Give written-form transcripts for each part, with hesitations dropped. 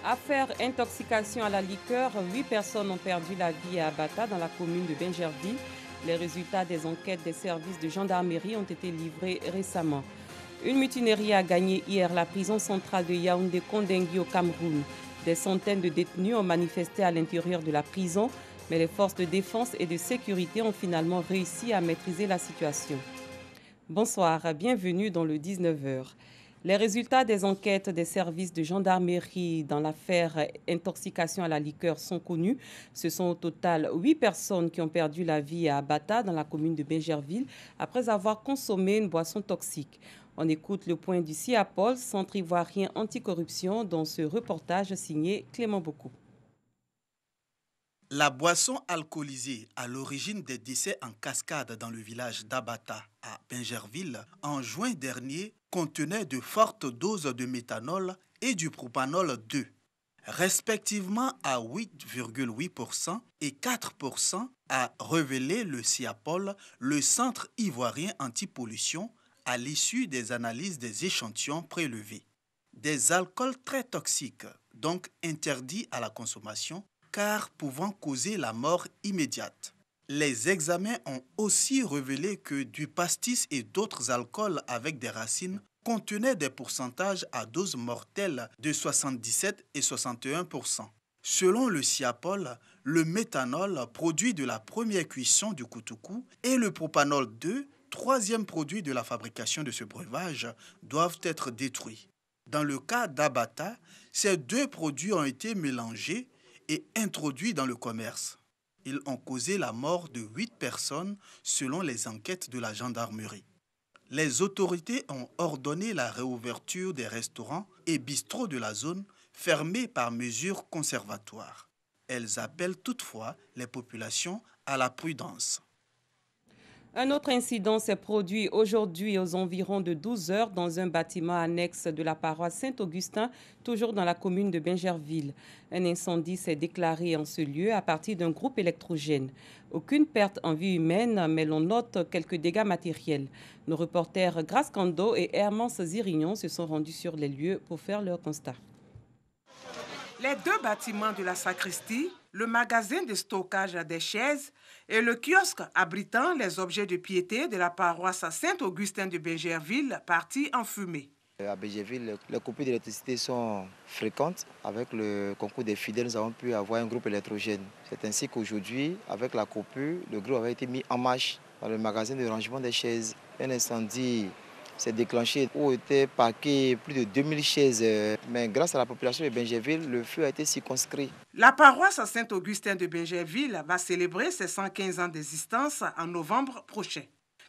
Affaire intoxication à la liqueur, 8 personnes ont perdu la vie à Abata dans la commune de Bingerville. Les résultats des enquêtes des services de gendarmerie ont été livrés récemment. Une mutinerie a gagné hier la prison centrale de Yaoundé-Kondengui au Cameroun. Des centaines de détenus ont manifesté à l'intérieur de la prison, mais les forces de défense et de sécurité ont finalement réussi à maîtriser la situation. Bonsoir, bienvenue dans le 19h. Les résultats des enquêtes des services de gendarmerie dans l'affaire intoxication à la liqueur sont connus. Ce sont au total 8 personnes qui ont perdu la vie à Abata, dans la commune de Bingerville, après avoir consommé une boisson toxique. On écoute le point du CIAPOL, Centre ivoirien anticorruption, dans ce reportage signé Clément Beaucoup. La boisson alcoolisée à l'origine des décès en cascade dans le village d'Abata à Bingerville en juin dernier contenait de fortes doses de méthanol et du propanol 2, respectivement à 8,8% et 4%, a révélé le CIAPOL, le Centre ivoirien antipollution, à l'issue des analyses des échantillons prélevés. Des alcools très toxiques, donc interdits à la consommation, car pouvant causer la mort immédiate. Les examens ont aussi révélé que du pastis et d'autres alcools avec des racines contenaient des pourcentages à dose mortelle de 77 et 61%. Selon le CIAPOL, le méthanol, produit de la première cuisson du koutoukou, et le propanol 2, troisième produit de la fabrication de ce breuvage, doivent être détruits. Dans le cas d'Abata, ces deux produits ont été mélangés et introduits dans le commerce. Ils ont causé la mort de 8 personnes selon les enquêtes de la gendarmerie. Les autorités ont ordonné la réouverture des restaurants et bistrots de la zone fermés par mesure conservatoire. Elles appellent toutefois les populations à la prudence. Un autre incident s'est produit aujourd'hui aux environs de 12 heures dans un bâtiment annexe de la paroisse Saint-Augustin, toujours dans la commune de Bingerville. Un incendie s'est déclaré en ce lieu à partir d'un groupe électrogène. Aucune perte en vie humaine, mais l'on note quelques dégâts matériels. Nos reporters Grace Kando et Hermance Zirignon se sont rendus sur les lieux pour faire leur constat. Les deux bâtiments de la sacristie, le magasin de stockage des chaises et le kiosque abritant les objets de piété de la paroisse Saint-Augustin de Bingerville partis en fumée. À Bingerville, les coupures d'électricité sont fréquentes. Avec le concours des fidèles, nous avons pu avoir un groupe électrogène. C'est ainsi qu'aujourd'hui, avec la coupure, le groupe avait été mis en marche dans le magasin de rangement des chaises. Un incendie s'est déclenché où étaient parquées plus de 2000 chaises. Mais grâce à la population de Bingerville, le feu a été circonscrit. La paroisse Saint-Augustin de Bingerville va célébrer ses 115 ans d'existence en novembre prochain.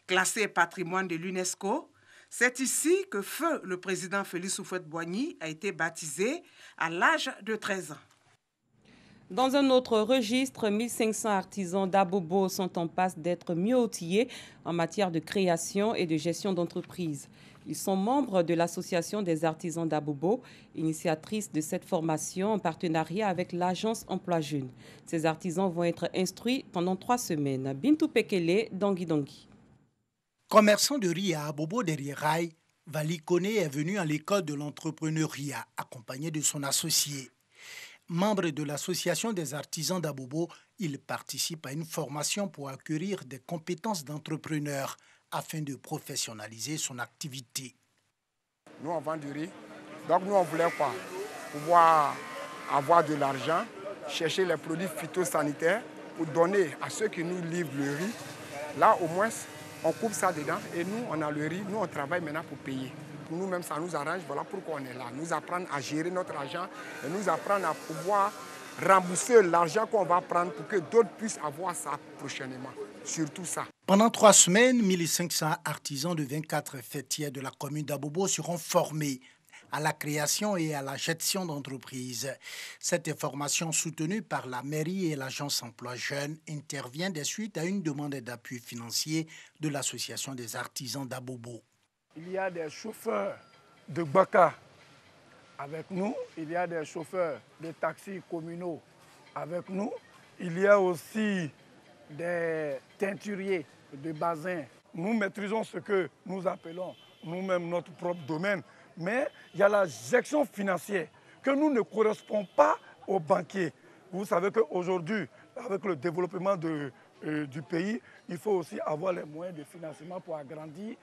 Classée patrimoine de l'UNESCO, c'est ici que feu le président Félix Houphouët-Boigny a été baptisé à l'âge de 13 ans. Dans un autre registre, 1500 artisans d'Abobo sont en passe d'être mieux outillés en matière de création et de gestion d'entreprise. Ils sont membres de l'Association des artisans d'Abobo, initiatrice de cette formation en partenariat avec l'Agence Emploi Jeunes. Ces artisans vont être instruits pendant 3 semaines. Bintou Pekele, Dangui Dangui. Commerçant de riz à Abobo derrière Rail, Vali Kone est venu à l'école de l'entrepreneuriat, accompagné de son associé. Membre de l'Association des artisans d'Abobo, il participe à une formation pour acquérir des compétences d'entrepreneur afin de professionnaliser son activité. Nous, on vend du riz. Donc, nous, on voulait quoi? Pouvoir avoir de l'argent, chercher les produits phytosanitaires pour donner à ceux qui nous livrent le riz. Là, au moins, on coupe ça dedans et nous, on a le riz. Nous, on travaille maintenant pour payer. Pour nous-mêmes, ça nous arrange. Voilà pourquoi on est là. Nous apprendre à gérer notre argent et nous apprendre à pouvoir rembourser l'argent qu'on va prendre pour que d'autres puissent avoir ça prochainement. Surtout ça. Pendant 3 semaines, 1500 artisans de 24 fêtières de la commune d'Abobo seront formés à la création et à la gestion d'entreprises. Cette formation soutenue par la mairie et l'agence Emploi Jeunes intervient des suites à une demande d'appui financier de l'Association des artisans d'Abobo. Il y a des chauffeurs de Baka avec nous, il y a des chauffeurs de taxis communaux avec nous, il y a aussi des teinturiers de bassins. Nous maîtrisons ce que nous appelons nous-mêmes notre propre domaine, mais il y a la gestion financière que nous ne correspondons pas aux banquiers. Vous savez qu'aujourd'hui, avec le développement du pays, il faut aussi avoir les moyens de financement pour agrandir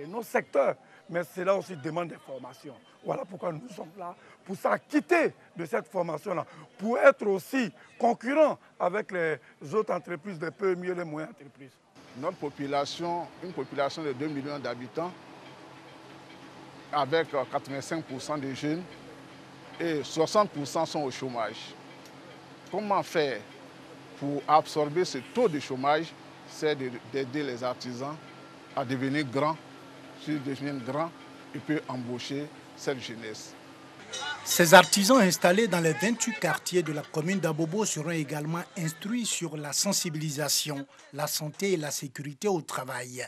nos secteurs. Mais cela aussi demande des formations. Voilà pourquoi nous sommes là, pour s'acquitter de cette formation-là, pour être aussi concurrents avec les autres entreprises, les PME et les moyennes entreprises. Notre population, une population de 2 millions d'habitants, avec 85% de jeunes et 60% sont au chômage. Comment faire pour absorber ce taux de chômage? C'est d'aider les artisans à devenir grands. S'ils deviennent grands, ils peuvent embaucher cette jeunesse. Ces artisans installés dans les 28 quartiers de la commune d'Abobo seront également instruits sur la sensibilisation, la santé et la sécurité au travail.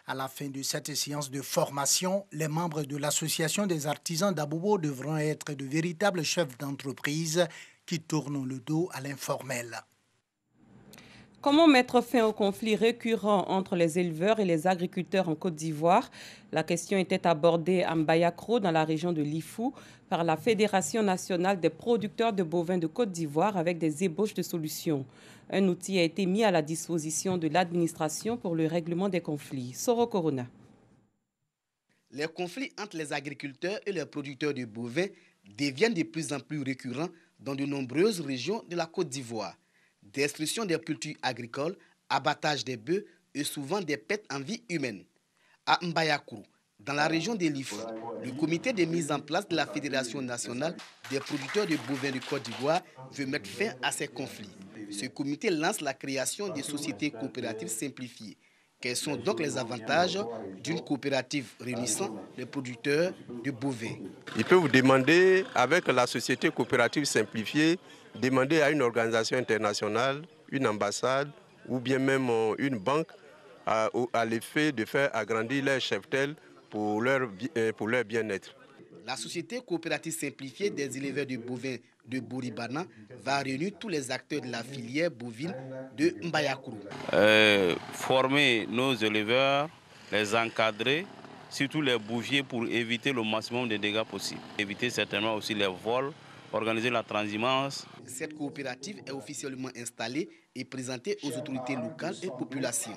À la fin de cette séance de formation, les membres de l'association des artisans d'Abobo devront être de véritables chefs d'entreprise qui tournent le dos à l'informel. Comment mettre fin au conflit récurrent entre les éleveurs et les agriculteurs en Côte d'Ivoire? La question était abordée à Mbayakro, dans la région de Lifou, par la Fédération nationale des producteurs de bovins de Côte d'Ivoire avec des ébauches de solutions. Un outil a été mis à la disposition de l'administration pour le règlement des conflits. Soro Corona. Les conflits entre les agriculteurs et les producteurs de bovins deviennent de plus en plus récurrents dans de nombreuses régions de la Côte d'Ivoire. Destruction des cultures agricoles, abattage des bœufs et souvent des pertes en vie humaine. À Mbayakourou, dans la région de Lifou, le comité de mise en place de la Fédération nationale des producteurs de bovins de Côte d'Ivoire veut mettre fin à ces conflits. Ce comité lance la création des sociétés coopératives simplifiées. Quels sont donc les avantages d'une coopérative réunissant les producteurs de bovins? Il peut vous demander, avec la société coopérative simplifiée, demander à une organisation internationale, une ambassade ou bien même une banque à l'effet de faire agrandir leur cheptel pour leur bien-être. La société coopérative simplifiée des éleveurs de bovins de Bouribana va réunir tous les acteurs de la filière bovine de Mbayakourou. Former nos éleveurs, les encadrer, surtout les bouviers pour éviter le maximum de dégâts possibles. Éviter certainement aussi les vols, organiser la transhumance. Cette coopérative est officiellement installée et présentée aux autorités locales et populations.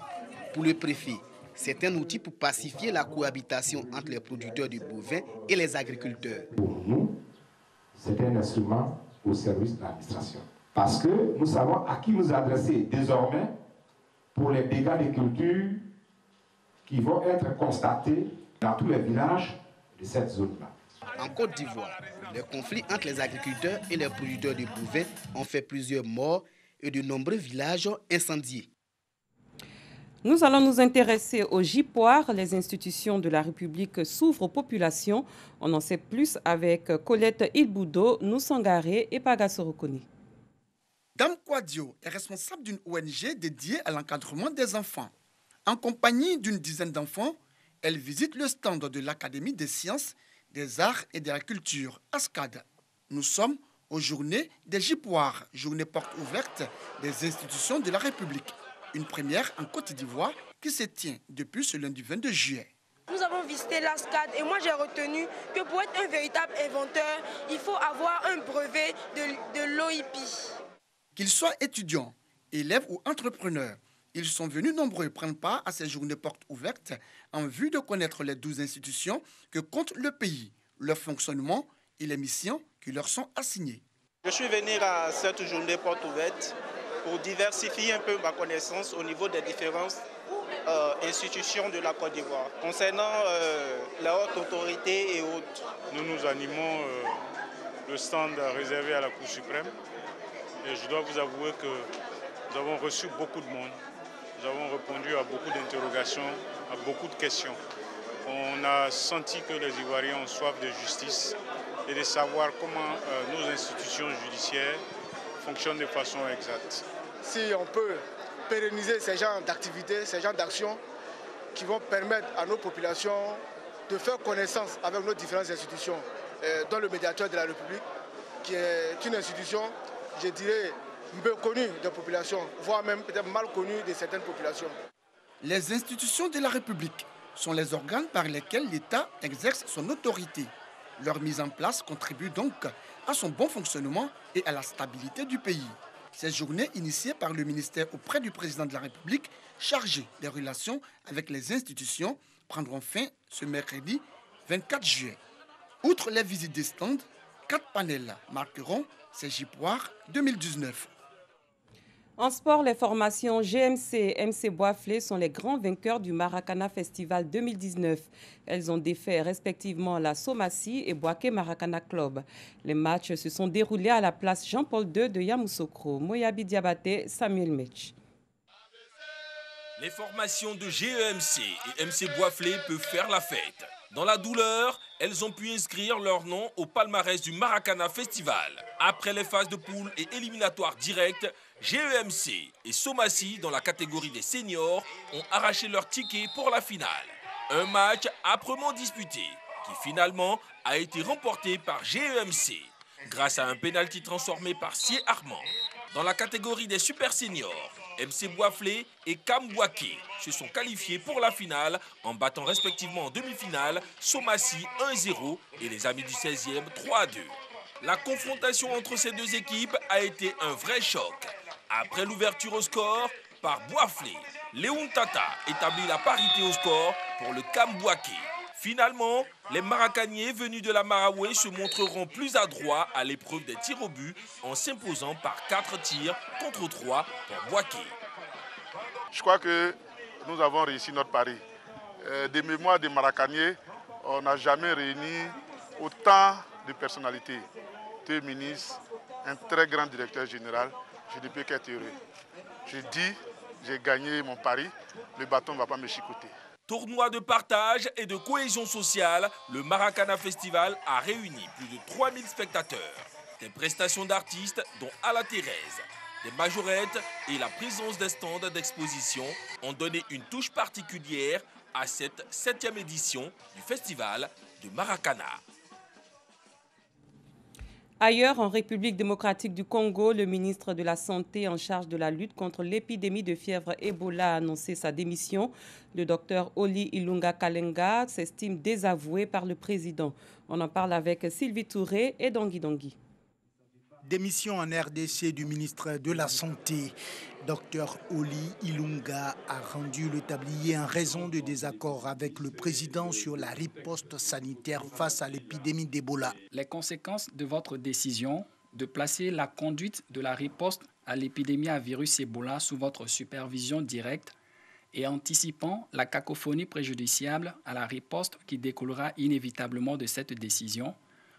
Pour le préfet, c'est un outil pour pacifier la cohabitation entre les producteurs de bovins et les agriculteurs. Pour nous, c'est un instrument au service de l'administration. Parce que nous savons à qui nous adresser désormais pour les dégâts de culture qui vont être constatés dans tous les villages de cette zone-là. En Côte d'Ivoire, les conflits entre les agriculteurs et les producteurs de bovins ont fait plusieurs morts et de nombreux villages incendiés. Nous allons nous intéresser au JIPOIR. Les institutions de la République s'ouvrent aux populations. On en sait plus avec Colette Ilboudo, Noussangaré et Pagasorokoni. Dame Kwadio est responsable d'une ONG dédiée à l'encadrement des enfants. En compagnie d'une dizaine d'enfants, elle visite le stand de l'Académie des sciences, des arts et de la culture, ASCAD. Nous sommes aux journées des JIPOIR, journée porte ouverte des institutions de la République. Une première en Côte d'Ivoire qui se tient depuis ce lundi 22 juillet. Nous avons visité l'ASCAD et moi j'ai retenu que pour être un véritable inventeur, il faut avoir un brevet de l'OIP. Qu'ils soient étudiants, élèves ou entrepreneurs, ils sont venus nombreux prendre part à ces journées portes ouvertes en vue de connaître les 12 institutions que compte le pays, leur fonctionnement et les missions qui leur sont assignées. Je suis venu à cette journée porte ouverte pour diversifier un peu ma connaissance au niveau des différentes institutions de la Côte d'Ivoire. Concernant la haute autorité et autres. Nous animons le stand réservé à la Cour suprême et je dois vous avouer que nous avons reçu beaucoup de monde. Nous avons répondu à beaucoup d'interrogations, à beaucoup de questions. On a senti que les Ivoiriens ont soif de justice et de savoir comment nos institutions judiciaires fonctionnent de façon exacte. Si on peut pérenniser ces genres d'activités, ces genres d'actions qui vont permettre à nos populations de faire connaissance avec nos différentes institutions, dont le médiateur de la République, qui est une institution, je dirais, peu connue des populations, voire même peut-être mal connue de certaines populations. Les institutions de la République sont les organes par lesquels l'État exerce son autorité. Leur mise en place contribue donc à son bon fonctionnement et à la stabilité du pays. Ces journées initiées par le ministère auprès du président de la République chargé des relations avec les institutions prendront fin ce mercredi 24 juillet. Outre les visites des stands, 4 panels marqueront ces J-Poires 2019. En sport, les formations GMC et MC Boisflé sont les grands vainqueurs du Maracana Festival 2019. Elles ont défait respectivement la Somassi et Boaké Maracana Club. Les matchs se sont déroulés à la place Jean-Paul II de Yamoussoukro. Moyabi Diabaté, Samuel Metch. Les formations de GEMC et MC Boisflé peuvent faire la fête. Dans la douleur, elles ont pu inscrire leur nom au palmarès du Maracana Festival. Après les phases de poule et éliminatoires directes, GEMC et Somassi, dans la catégorie des seniors, ont arraché leur ticket pour la finale. Un match âprement disputé, qui finalement a été remporté par GEMC, grâce à un pénalty transformé par Sie Armand. Dans la catégorie des super seniors, MC Boisflé et Cam Boaké se sont qualifiés pour la finale en battant respectivement en demi-finale Somassi 1-0 et les Amis du 16e 3-2. La confrontation entre ces deux équipes a été un vrai choc. Après l'ouverture au score par Boisflé, Léon Tata établit la parité au score pour le Cam Boaké. Finalement, les Maracaniers venus de la Maraoué se montreront plus adroits à l'épreuve des tirs au but en s'imposant par 4 tirs contre 3 pour Boaké. Je crois que nous avons réussi notre pari. Des mémoires des Maracaniers, on n'a jamais réuni autant de personnalités. 2 ministres, un très grand directeur général. Je ne peux qu'être heureux. Je dis, j'ai gagné mon pari, le bâton ne va pas me chicoter. Tournoi de partage et de cohésion sociale, le Maracana Festival a réuni plus de 3000 spectateurs. Des prestations d'artistes dont Ala Thérèse, des majorettes et la présence des stands d'exposition ont donné une touche particulière à cette 7e édition du Festival de Maracana. Ailleurs, en République démocratique du Congo, le ministre de la Santé en charge de la lutte contre l'épidémie de fièvre Ebola a annoncé sa démission. Le docteur Oli Ilunga Kalenga s'estime désavoué par le président. On en parle avec Sylvie Touré et Dongui Dongui. Démission en RDC du ministre de la Santé. Dr Oli Ilunga a rendu le tablier en raison de désaccords avec le président sur la riposte sanitaire face à l'épidémie d'Ebola. Les conséquences de votre décision de placer la conduite de la riposte à l'épidémie à virus Ebola sous votre supervision directe et anticipant la cacophonie préjudiciable à la riposte qui découlera inévitablement de cette décision,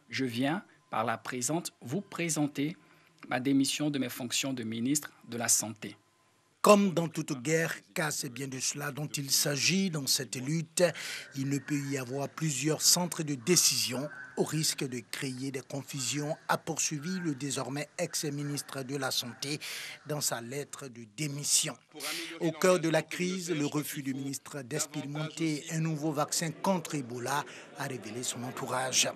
je viens par la présente, vous présenter ma démission de mes fonctions de ministre de la Santé. Comme dans toute guerre, car c'est bien de cela dont il s'agit dans cette lutte, il ne peut y avoir plusieurs centres de décision au risque de créer des confusions, a poursuivi le désormais ex-ministre de la Santé dans sa lettre de démission. Au cœur de la crise, le refus du ministre d'expérimenter un nouveau vaccin contre Ebola a révélé son entourage.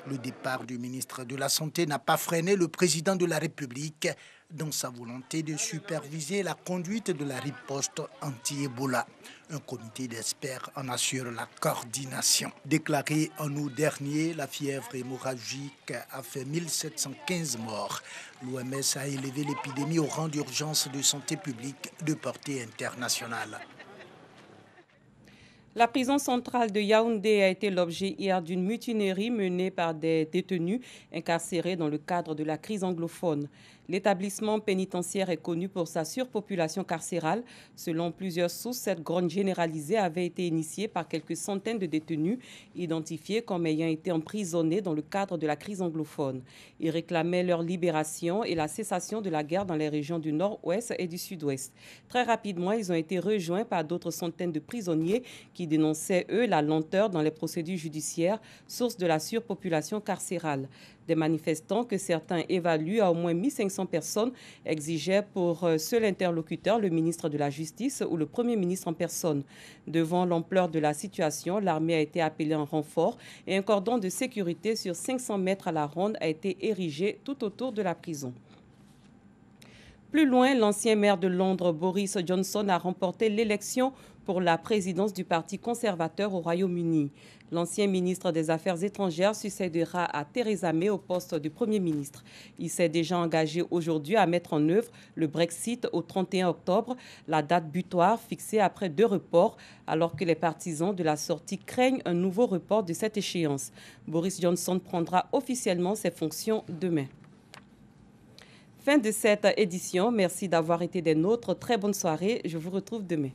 Le départ du ministre de la Santé n'a pas freiné le président de la République dans sa volonté de superviser la conduite de la riposte anti-Ebola. Un comité d'experts en assure la coordination. Déclaré en août dernier, la fièvre hémorragique a fait 1715 morts. L'OMS a élevé l'épidémie au rang d'urgence de santé publique de portée internationale. La prison centrale de Yaoundé a été l'objet hier d'une mutinerie menée par des détenus incarcérés dans le cadre de la crise anglophone. L'établissement pénitentiaire est connu pour sa surpopulation carcérale. Selon plusieurs sources, cette grogne généralisée avait été initiée par quelques centaines de détenus identifiés comme ayant été emprisonnés dans le cadre de la crise anglophone. Ils réclamaient leur libération et la cessation de la guerre dans les régions du nord-ouest et du sud-ouest. Très rapidement, ils ont été rejoints par d'autres centaines de prisonniers qui dénonçaient, eux, la lenteur dans les procédures judiciaires, source de la surpopulation carcérale. Des manifestants que certains évaluent à au moins 1500 personnes exigeaient pour seul interlocuteur le ministre de la Justice ou le Premier ministre en personne. Devant l'ampleur de la situation, l'armée a été appelée en renfort et un cordon de sécurité sur 500 mètres à la ronde a été érigé tout autour de la prison. Plus loin, l'ancien maire de Londres, Boris Johnson, a remporté l'élection pour la présidence du Parti conservateur au Royaume-Uni. L'ancien ministre des Affaires étrangères succédera à Theresa May au poste de Premier ministre. Il s'est déjà engagé aujourd'hui à mettre en œuvre le Brexit au 31 octobre, la date butoir fixée après 2 reports, alors que les partisans de la sortie craignent un nouveau report de cette échéance. Boris Johnson prendra officiellement ses fonctions demain. Fin de cette édition. Merci d'avoir été des nôtres. Très bonne soirée. Je vous retrouve demain.